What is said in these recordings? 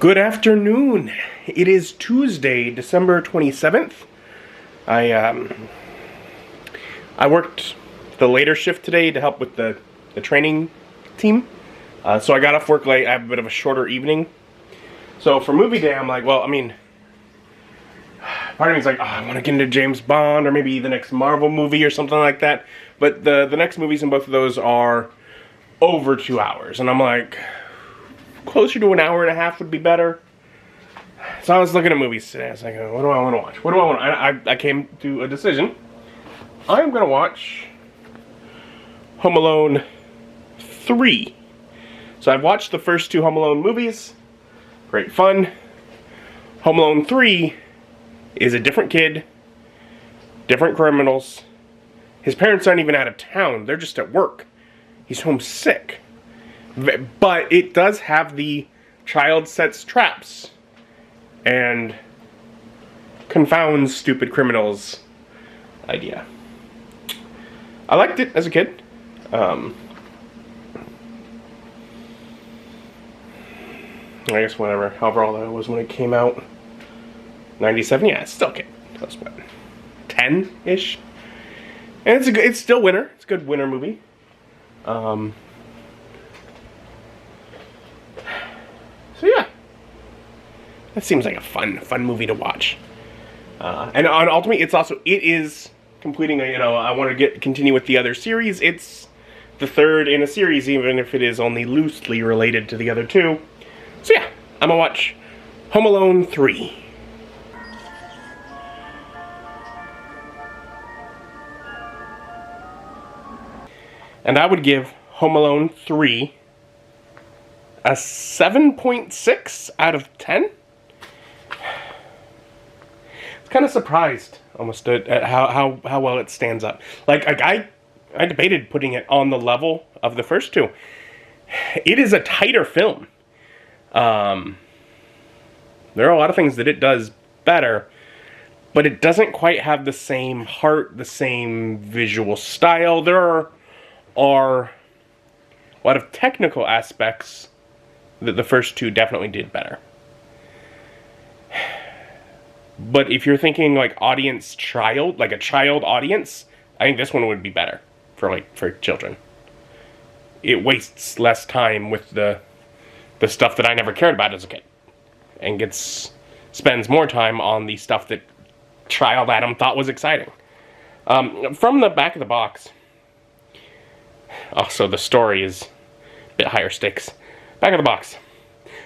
Good afternoon. It is Tuesday, December 27th. I worked the later shift today to help with the training team. So I got off work late. I have a bit of a shorter evening. So for movie day, I'm like, well, I mean, part of me is like, oh, I want to get into James Bond or maybe the next Marvel movie or something like that. But the next movies in both of those are over 2 hours. And I'm like, closer to an hour and a half would be better. So I was looking at movies today. I was like, what do I want to watch? What do I want? I came to a decision. I'm going to watch Home Alone 3. So I've watched the first two Home Alone movies. Great fun. Home Alone 3 is a different kid, different criminals. His parents aren't even out of town. They're just at work. He's homesick. But it does have the child sets traps and confounds stupid criminals idea. I liked it as a kid. I guess however old I was when it came out. 97, yeah, it's still a kid. That was what, 10-ish? And it's still winter. It's a good winter movie. So yeah, that seems like a fun movie to watch. And ultimately, it is completing a, I want to continue with the other series. It's the third in a series, even if it is only loosely related to the other two. So yeah, I'm gonna watch Home Alone 3. And I would give Home Alone 3 a 7.6 out of 10. It's kind of surprised almost at how well it stands up. Like I debated putting it on the level of the first two. It is a tighter film. There are a lot of things that it does better, but it doesn't quite have the same heart, the same visual style. There are a lot of technical aspects that the first two definitely did better. But if you're thinking like audience child, like a child audience, I think this one would be better for children. It wastes less time with the stuff that I never cared about as a kid, and spends more time on the stuff that child Adam thought was exciting. From the back of the box. Also, the story is a bit higher stakes. Back of the box.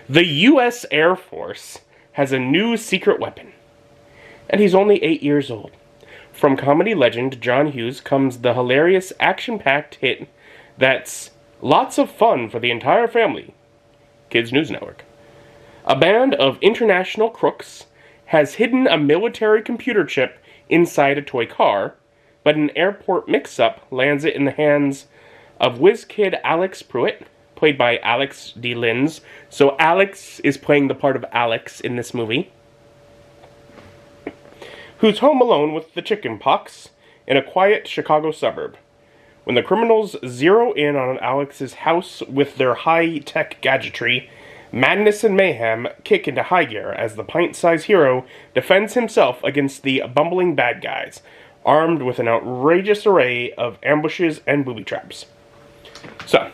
The U.S. Air Force has a new secret weapon, and he's only 8 years old. From comedy legend John Hughes comes the hilarious, action-packed hit that's lots of fun for the entire family. Kids News Network. A band of international crooks has hidden a military computer chip inside a toy car, but an airport mix-up lands it in the hands of whiz kid Alex Pruitt, played by Alex D. Linz. So Alex is playing the part of Alex in this movie, who's home alone with the chicken pox in a quiet Chicago suburb. When the criminals zero in on Alex's house with their high-tech gadgetry, madness and mayhem kick into high gear as the pint-sized hero defends himself against the bumbling bad guys, armed with an outrageous array of ambushes and booby traps. So,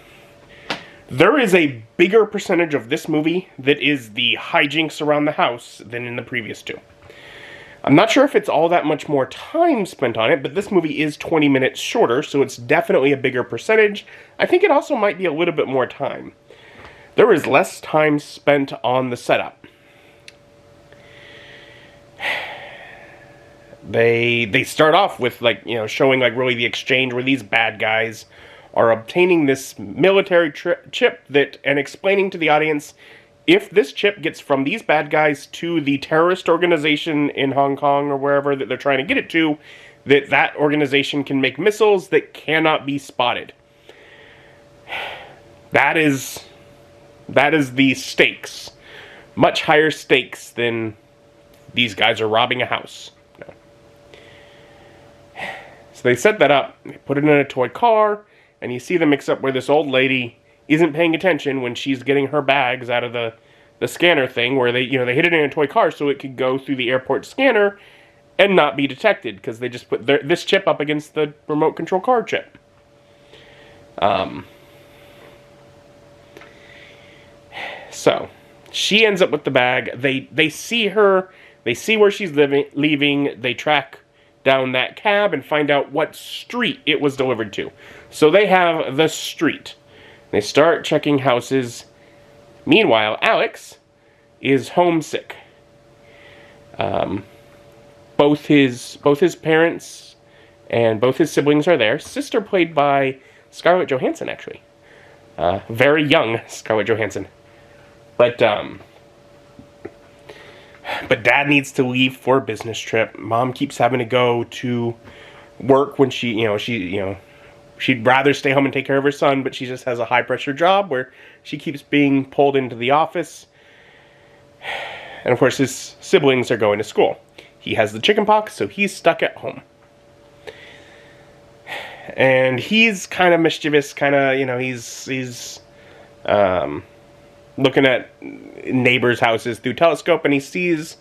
there is a bigger percentage of this movie that is the hijinks around the house than in the previous two. I'm not sure if it's all that much more time spent on it, but this movie is 20 minutes shorter, so it's definitely a bigger percentage. I think it also might be a little bit more time. There is less time spent on the setup. They start off with showing really the exchange where these bad guys are obtaining this military chip and explaining to the audience, if this chip gets from these bad guys to the terrorist organization in Hong Kong or wherever that they're trying to get it to, that organization can make missiles that cannot be spotted. That is the stakes. Much higher stakes than these guys are robbing a house. No. So they set that up, they put it in a toy car, and you see the mix-up where this old lady isn't paying attention when she's getting her bags out of the scanner thing where they hid it in a toy car so it could go through the airport scanner and not be detected, because they just put this chip up against the remote control car chip. So she ends up with the bag. They see her. They see where she's leaving. They track down that cab and find out what street it was delivered to. So they have the street. They start checking houses. Meanwhile, Alex is homesick. Both his parents and both his siblings are there. Sister played by Scarlett Johansson, actually. Very young Scarlett Johansson. But Dad needs to leave for a business trip. Mom keeps having to go to work when she'd rather stay home and take care of her son, but she just has a high-pressure job where she keeps being pulled into the office. And, of course, his siblings are going to school. He has the chicken pox, so he's stuck at home. And he's kind of mischievous, he's looking at neighbors' houses through telescope, and he sees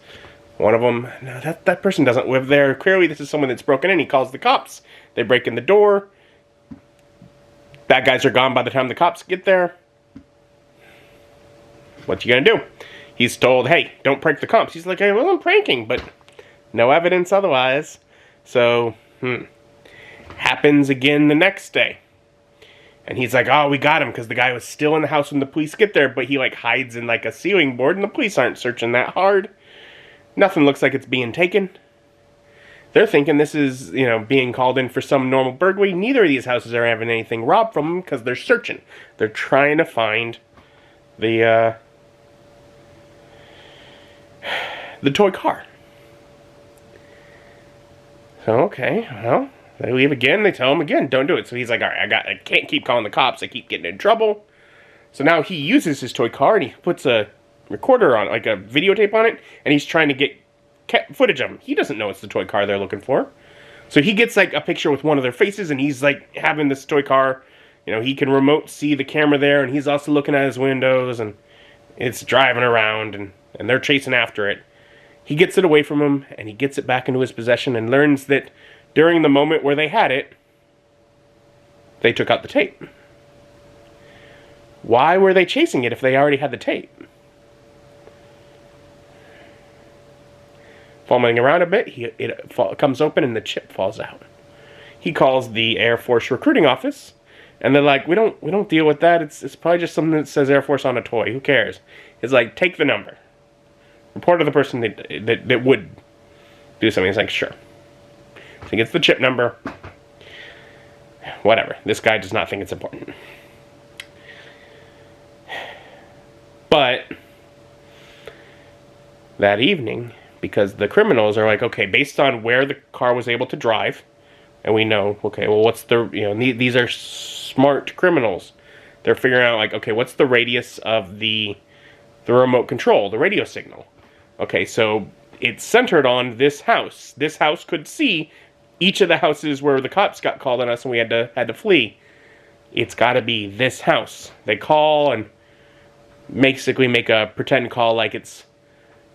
one of them. No, that person doesn't live there. Clearly, this is someone that's broken in. He calls the cops. They break in the door. Bad guys are gone by the time the cops get there. What you gonna do? He's told, hey, don't prank the cops. He's like, I wasn't pranking, but no evidence otherwise. So, happens again the next day. And he's like, oh, we got him, because the guy was still in the house when the police get there, but he, hides in, a ceiling board, and the police aren't searching that hard. Nothing looks like it's being taken. They're thinking this is, being called in for some normal burglary. Neither of these houses are having anything robbed from them, because they're searching. They're trying to find the toy car. So, okay, well, they leave again. They tell him again, don't do it. So he's like, all right, I can't keep calling the cops. I keep getting in trouble. So now he uses his toy car and he puts a recorder on, a videotape on it, and he's trying to get footage of him. He doesn't know it's the toy car they're looking for. So he gets, a picture with one of their faces, and he's, having this toy car. He can remote see the camera there, and he's also looking at his windows, and it's driving around, and they're chasing after it. He gets it away from him, and he gets it back into his possession, and learns that during the moment where they had it, they took out the tape. Why were they chasing it if they already had the tape? Fumbling around a bit, it comes open and the chip falls out. He calls the Air Force recruiting office, and they're like, we don't deal with that. It's probably just something that says Air Force on a toy. Who cares? It's like, take the number. Report to the person that would do something. He's like, sure. So he gets the chip number. Whatever. This guy does not think it's important. But that evening, because the criminals are like, okay, based on where the car was able to drive, and we know, okay, well, what's the, these are smart criminals. They're figuring out, okay, what's the radius of the remote control, the radio signal? Okay, so it's centered on this house. This house could see each of the houses where the cops got called on us and we had to flee. It's got to be this house. They call and basically make a pretend call like it's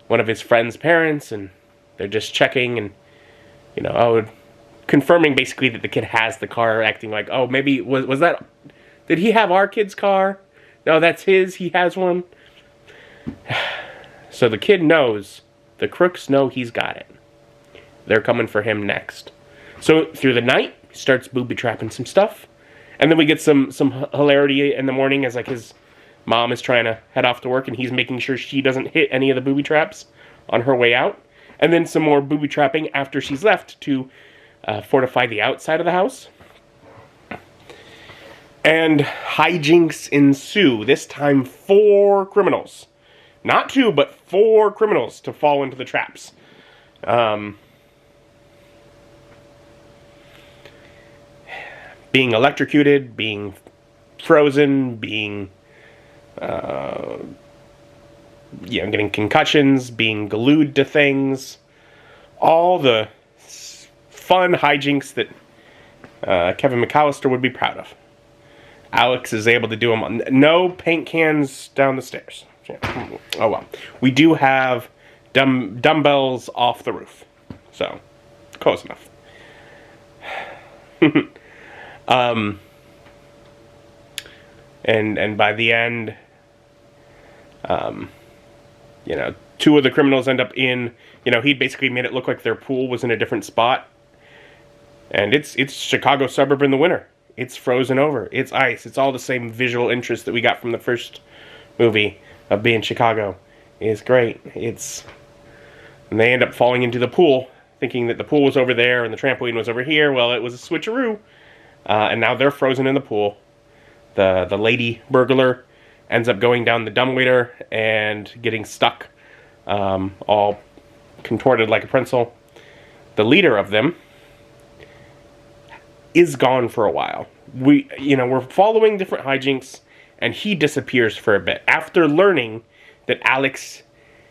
one of his friend's parents, and they're just checking and, confirming basically that the kid has the car, acting like, oh, maybe, was that, did he have our kid's car? No, that's his, he has one. So the kid knows, the crooks know he's got it. They're coming for him next. So through the night, he starts booby-trapping some stuff. And then we get some hilarity in the morning as his mom is trying to head off to work, and he's making sure she doesn't hit any of the booby traps on her way out. And then some more booby trapping after she's left to fortify the outside of the house. And hijinks ensue. This time 4 criminals. Not 2, but 4 criminals to fall into the traps. Being electrocuted, being frozen, being getting concussions, being glued to things, all the fun hijinks that Kevin McAllister would be proud of. Alex is able to do them. No paint cans down the stairs. Oh well. We do have dumbbells off the roof. So, close enough. And by the end, you know, two of the criminals end up in, you know, he'd basically made it look like their pool was in a different spot. And it's Chicago suburb in the winter. It's frozen over. It's ice. It's all the same visual interest that we got from the first movie of being Chicago. It's great. And they end up falling into the pool, thinking that the pool was over there and the trampoline was over here. Well, it was a switcheroo. And now they're frozen in the pool. The lady burglar ends up going down the dumbwaiter and getting stuck, all contorted like a pretzel. The leader of them is gone for a while. We're following different hijinks, and he disappears for a bit after learning that Alex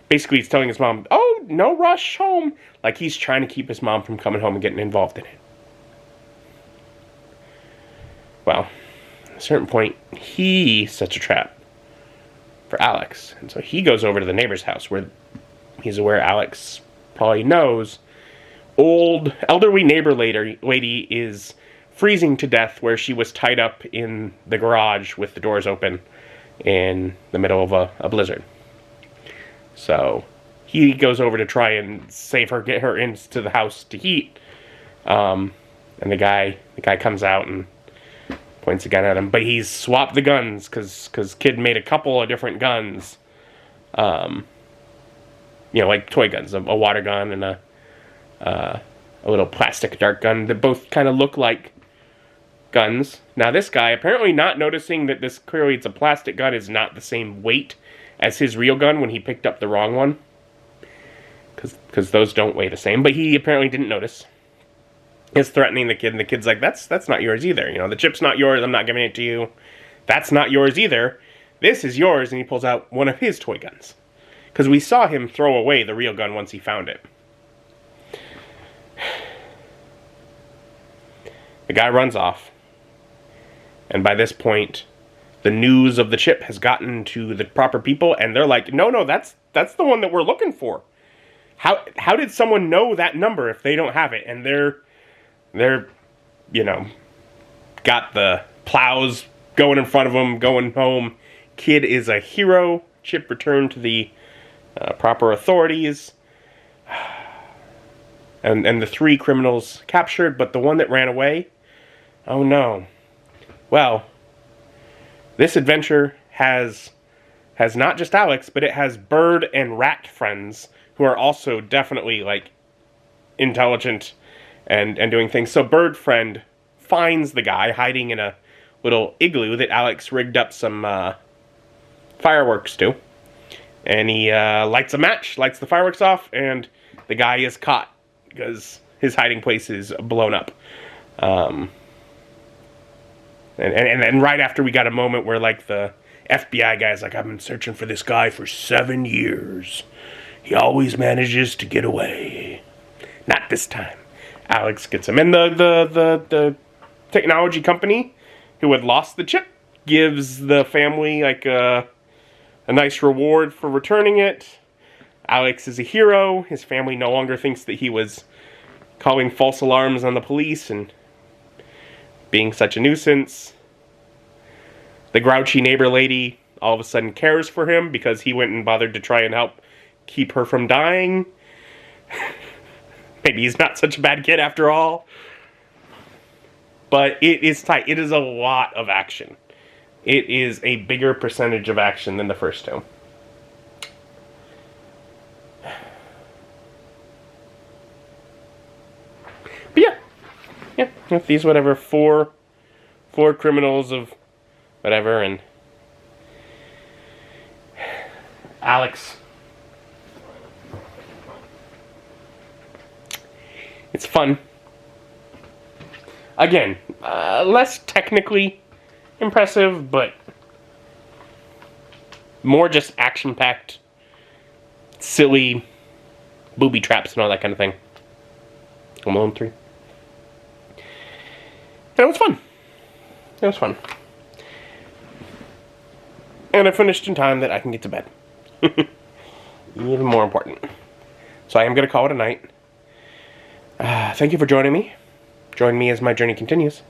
basically is telling his mom, "Oh, no rush home," like he's trying to keep his mom from coming home and getting involved in it. Well, at a certain point, he sets a trap for Alex, and so he goes over to the neighbor's house where he's aware Alex probably knows old elderly neighbor lady is freezing to death where she was tied up in the garage with the doors open in the middle of a blizzard. So he goes over to try and save her, get her into the house to heat. And the guy comes out and points a gun at him, but he's swapped the guns because Kid made a couple of different guns. Like toy guns, a water gun and a little plastic dart gun that both kind of look like guns. Now this guy, apparently not noticing that this clearly it's a plastic gun, is not the same weight as his real gun when he picked up the wrong one. Because those don't weigh the same. But he apparently didn't notice. He's threatening the kid, and the kid's like, that's not yours either. You know, the chip's not yours, I'm not giving it to you. That's not yours either. This is yours, and he pulls out one of his toy guns. Because we saw him throw away the real gun once he found it. The guy runs off. And by this point, the news of the chip has gotten to the proper people, and they're like, no, that's the one that we're looking for. How did someone know that number if they don't have it? And they're got the plows going in front of them, going home. Kid is a hero. Chip returned to the proper authorities. And the three criminals captured, but the one that ran away, oh no. Well, this adventure has not just Alex, but it has bird and rat friends who are also definitely, like, intelligent and doing things. So Bird Friend finds the guy hiding in a little igloo that Alex rigged up some fireworks to. And he lights a match, lights the fireworks off, and the guy is caught because his hiding place is blown up. And then right after we got a moment where, like, the FBI guy's like, I've been searching for this guy for 7 years. He always manages to get away. Not this time. Alex gets him. And the technology company who had lost the chip gives the family, like, a nice reward for returning it. Alex is a hero. His family no longer thinks that he was calling false alarms on the police and being such a nuisance. The grouchy neighbor lady all of a sudden cares for him because he went and bothered to try and help keep her from dying. Maybe he's not such a bad kid after all. But it is tight. It is a lot of action. It is a bigger percentage of action than the first two. But yeah, these whatever four criminals of whatever, and Alex. It's fun. Again, less technically impressive, but more just action-packed, silly booby traps and all that kind of thing. Home Alone 3. And it was fun. It was fun. And I finished in time that I can get to bed. Even more important. So I am going to call it a night. Thank you for joining me. Join me as my journey continues.